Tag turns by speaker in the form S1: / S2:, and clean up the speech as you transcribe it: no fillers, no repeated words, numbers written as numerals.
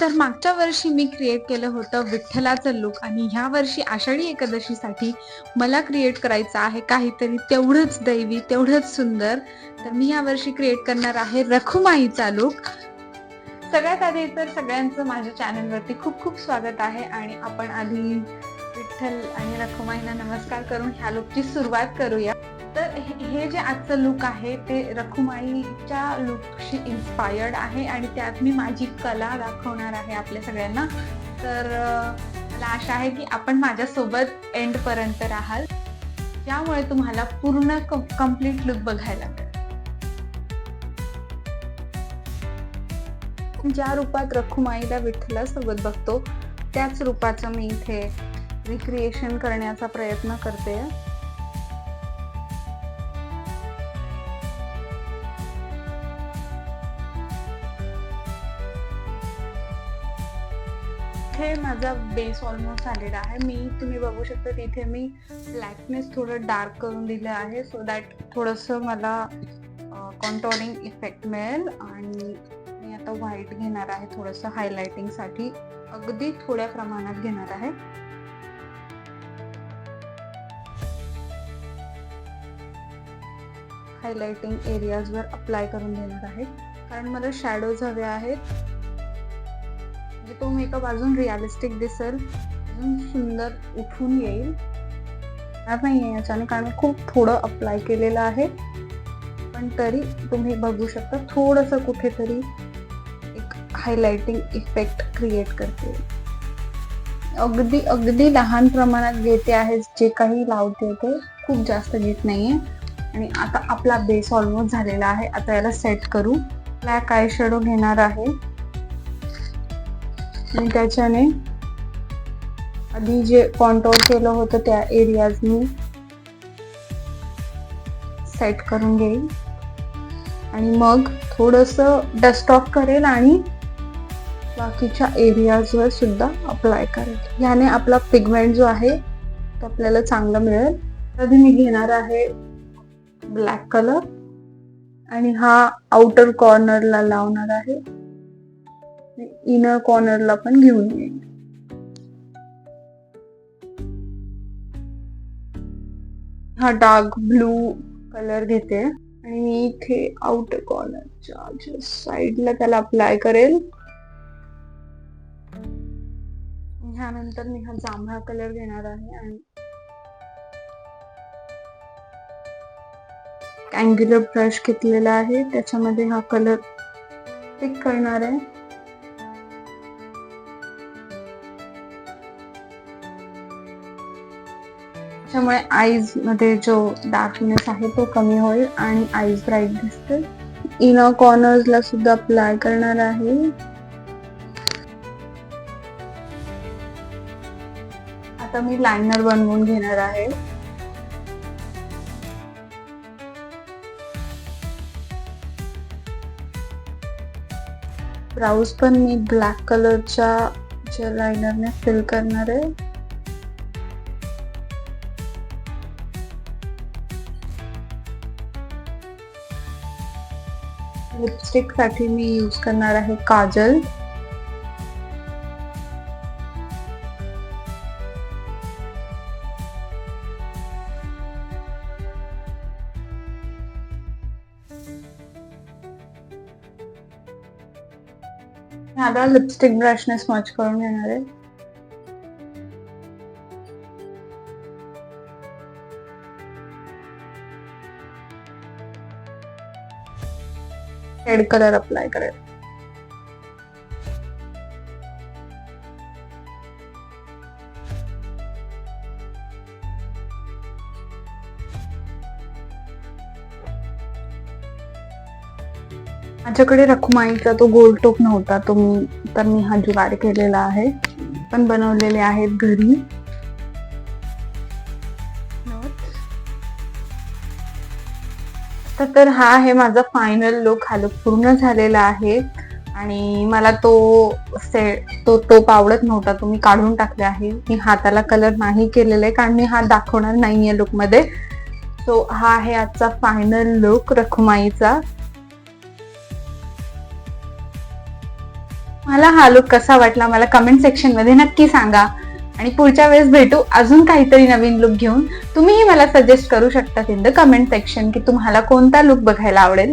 S1: तर मागच्या वर्षी मी क्रिएट केलं होतं विठ्ठलाचं लुक आणि ह्या वर्षी आषाढी एकादशीसाठी मला क्रिएट करायचं आहे काहीतरी तेवढंच दैवी, तेवढंच सुंदर. तर मी ह्या वर्षी क्रिएट करणार आहे रखुमाईचा लुक. सगळ्यात आधी तर सगळ्यांचं माझ्या चॅनलवरती खूप खूप स्वागत आहे आणि आपण आधी विठ्ठल आणि रखुमाईला नमस्कार करून ह्या लुकची सुरुवात करूया. तर हे जे आजचं लुक आहे ते रखुमाईच्या लुकशी इन्स्पायर्ड आहे आणि त्यात मी माझी कला दाखवणार आहे आपल्या सगळ्यांना. तर मला आशा आहे की आपण माझ्यासोबत एंड पर्यंत राहाल, त्यामुळे तुम्हाला पूर्ण कम्प्लीट लुक बघायला मिळेल. ज्या रूपात रखुमाईला विठ्ठलासोबत बघतो त्याच रूपाचं मी इथे रिक्रिएशन करण्याचा प्रयत्न करते. इथे माझा बेस ऑलमोस्ट आलेला आहे. तुम्ही बघू शकता तिथे मी ब्लॅकनेस थोडं डार्क करून दिलं आहे सो दॅट थोडंसं मला कॉन्टोरिंग इफेक्ट मिळेल. आणि मी आता व्हाईट घेणार आहे थोडंसं हायलायटिंगसाठी, अगदी थोड्या प्रमाणात घेणार आहे. हायलायटिंग एरियाजवर अप्लाय करून देणार आहे कारण मला शॅडोज हवे आहेत. तो मेकअप अजून रिअलिस्टिक दिसेल, अजून सुंदर उठून येईल. नाहीये याच्याने कारण खूप थोडं अप्लाय केलेलं आहे, पण तरी तुम्ही बघू शकता थोडंसं कुठेतरी एक हायलाइटिंग इफेक्ट क्रिएट करते. अगदी अगदी लहान प्रमाणात घेते आहे, जे काही लावते ते खूप जास्त घेत नाहीये. आणि आता आपला बेस ऑलमोस्ट झालेला आहे. आता याला सेट करू. ब्लॅक आय शेडो घेणार आहे आणि त्याच्याने आधी जे कॉन्टोर केलं होतं त्या एरियाज मी सेट करून घेईल आणि मग थोडंसं डस्ट ऑफ करेल आणि बाकीच्या एरियाजवर सुद्धा अप्लाय करेल. याने आपला पिगमेंट जो आहे तो आपल्याला चांगला मिळेल. आधी मी घेणार आहे ब्लॅक कलर आणि हा आउटर कॉर्नरला लावणार आहे, इनर कॉर्नरला पण घेऊन येईल. हा डार्क ब्लू कलर घेते आणि मी इथे आउटर कॉर्नरच्या साइडला त्याला अप्लाय करेल. ह्यानंतर मी हा जांभळा कलर घेणार आहे आणि अँग्युलर ब्रश घेतलेला आहे, त्याच्यामध्ये हा कलर पिक करणार आहे. त्यामुळे आईज मध्ये जो डार्कनेस आहे तो कमी होईल आणि आईज ब्राईट दिसतील. इनर कॉर्नर्सला सुद्धा अप्लाय करणार आहे. आता मी लायनर बनवून घेणार आहे. ब्राउज पण मी ब्लॅक कलरच्या जेल लायनरने फिल करणार आहे. लिपस्टिक साठी मी यूज करणार आहे काजल. आता लिपस्टिक ब्रशने स्मच करून घेणार आहे. रेड कलर अप्लाय करेल. माझ्याकडे रखुमाईचा तो गोल टोप नव्हता, तर मी हा जुगाड केलेला आहे. पण बनवलेले आहेत घरी. तर हा आहे माझा फायनल लुक. हा लुक पूर्ण झालेला आहे आणि मला तो टोप आवडत नव्हता, तो मी काढून टाकले आहे. मी हाताला कलर नाही केलेला आहे कारण मी हात दाखवणार नाहीये लुक मध्ये. सो हा आहे आजचा फायनल लुक रखुमाईचा. मला हा लुक कसा वाटला मला कमेंट सेक्शन मध्ये नक्की सांगा. आणि पुढच्या वेळेस भेटू अजून काहीतरी नवीन लुक घेऊन. तुम्हीही मला सजेस्ट करू शकता इन द कमेंट सेक्शन की तुम्हाला कोणता लुक बघायला आवडेल.